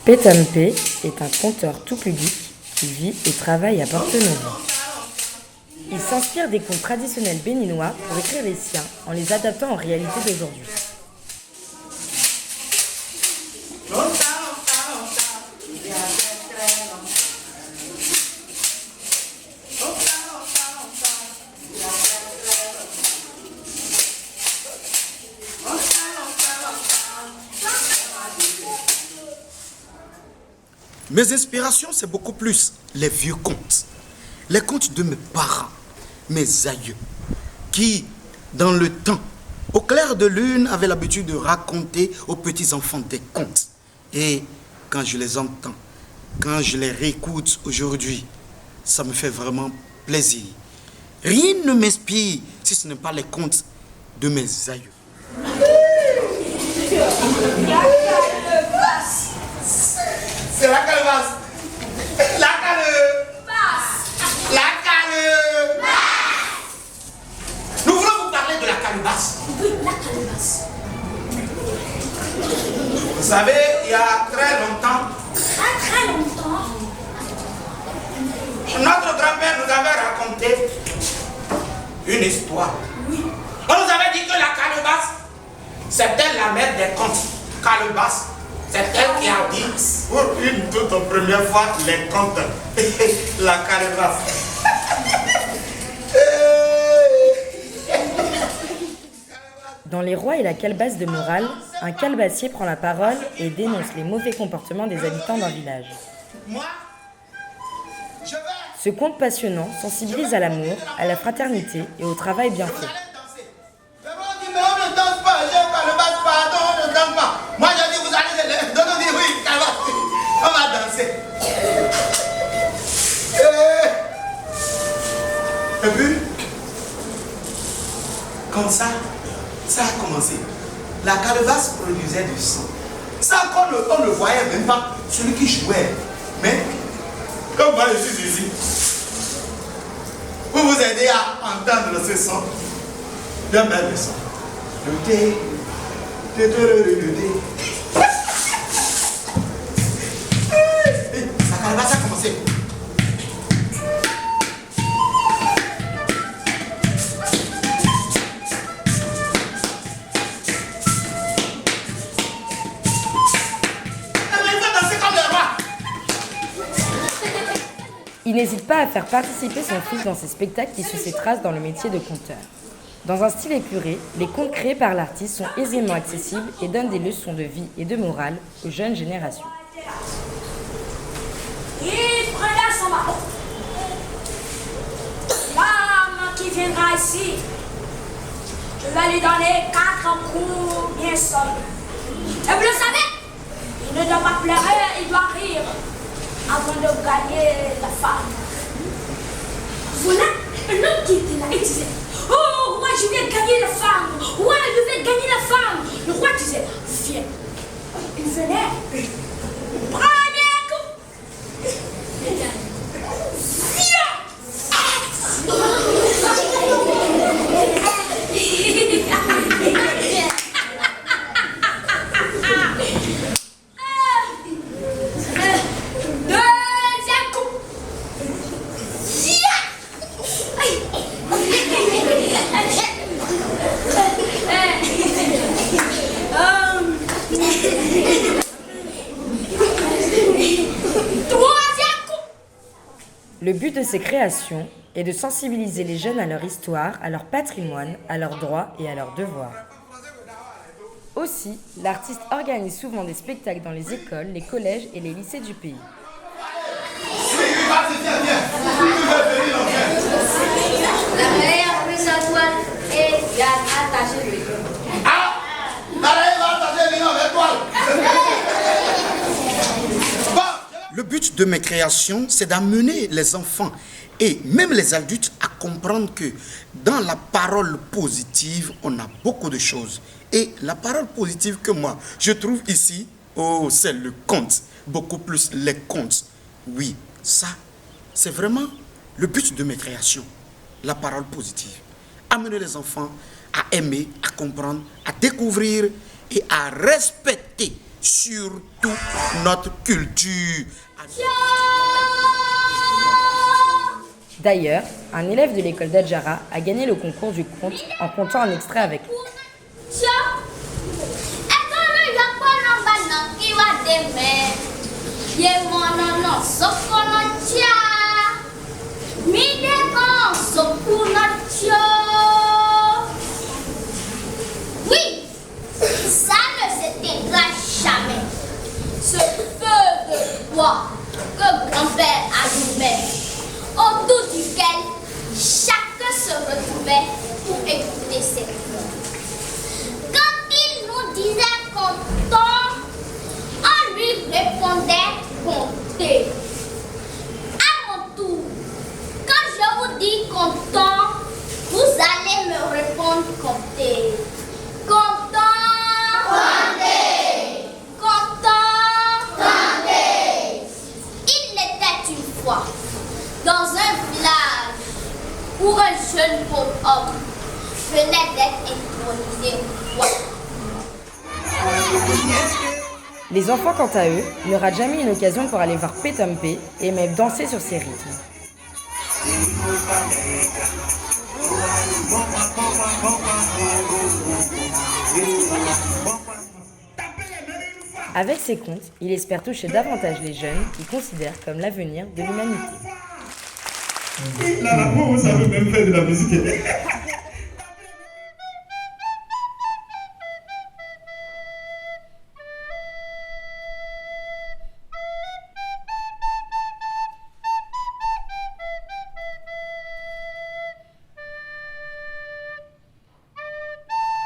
Pétampé est un conteur tout public qui vit et travaille à Porte-Novo. Il s'inspire des contes traditionnels béninois pour écrire les siens en les adaptant aux réalités d'aujourd'hui. Mes inspirations, c'est beaucoup plus les vieux contes. Les contes de mes parents, mes aïeux, qui, dans le temps, au clair de lune, avaient l'habitude de raconter aux petits-enfants des contes. Et quand je les entends, quand je les réécoute aujourd'hui, ça me fait vraiment plaisir. Rien ne m'inspire si ce n'est pas les contes de mes aïeux. C'est la calebasse. La calebasse. La calebasse. Nous voulons vous parler de la calebasse. Oui, la calebasse. Vous savez, il y a très longtemps, Très longtemps. notre grand-père nous avait raconté une histoire. Oui. On nous avait dit que la calebasse, c'était la mère des contes. Calebasse. C'est elle qui a dit pour une toute première fois les contes. La calebasse. Dans Les Rois et la calebasse de morale, un calebassier prend la parole et dénonce les mauvais comportements des habitants d'un village. Moi, je vais Ce conte passionnant sensibilise à l'amour, à la fraternité et au travail bien fait. danser. Mais on dit, mais on ne danse pas, je calebasse, pardon, on ne danse pas. Moi, je dis, vous allez, donc on dit, oui, calebasse, on va danser. Et puis, comme ça a commencé. La calebasse produisait du son. Ça, on ne voyait même pas celui qui jouait. Mais, comme moi, je suis ici, pour vous aider à entendre ce son, je mets le son. Le thé, la calebasse a commencé. Il n'hésite pas à faire participer son fils dans ses spectacles qui suivent ses traces dans le métier de conteur. Dans un style épuré, les contes créés par l'artiste sont aisément accessibles et donnent des leçons de vie et de morale aux jeunes générations. Il prendra son bâton. L'homme qui viendra ici, je vais lui donner 4 coups bien solides. Et vous le savez, il ne doit pas pleurer, il doit rire avant de gagner la femme. Voilà un homme qui était là et disait, oh, roi, je vais gagner la femme. Roi, je vais gagner la femme. Le roi disait, viens. Il venait. Premier coup. Deuxième coup. Le but de ces créations est de sensibiliser les jeunes à leur histoire, à leur patrimoine, à leurs droits et à leurs devoirs. Aussi, l'artiste organise souvent des spectacles dans les écoles, les collèges et les lycées du pays. La meilleure prise à toile et il y a attaché le dos. Ah! Allez, va attacher les noms avec toi. Le but de mes créations, c'est d'amener les enfants et même les adultes à comprendre que dans la parole positive, on a beaucoup de choses. Et la parole positive que moi, je trouve ici, oh, c'est le conte. Beaucoup plus les contes. Oui, ça, c'est vraiment le but de mes créations. La parole positive. amener les enfants à aimer, à comprendre, à découvrir et à respecter surtout notre culture. D'ailleurs, un élève de l'école d'Adjara a gagné le concours du conte en contant un extrait avec nous. Oui, ça ne s'éteindra jamais. Ce feu de bois que grand-père allumait, autour duquel chacun se retrouvait pour écouter ses voix. Quand il nous disait comptons, on lui répondait comptez. À mon tour, quand je vous dis comptons, vous allez me répondre comptez. Comptons, comptez. Comptons, comptez. Il était une fois dans un village où un jeune pauvre homme venait d'être intronisé roi. Les enfants, quant à eux, ne ratent jamais une occasion pour aller voir Pétompé et même danser sur ses rythmes. Avec ces contes, il espère toucher davantage les jeunes qu'il considère comme l'avenir de l'humanité. Là, vous savez même faire de la musique.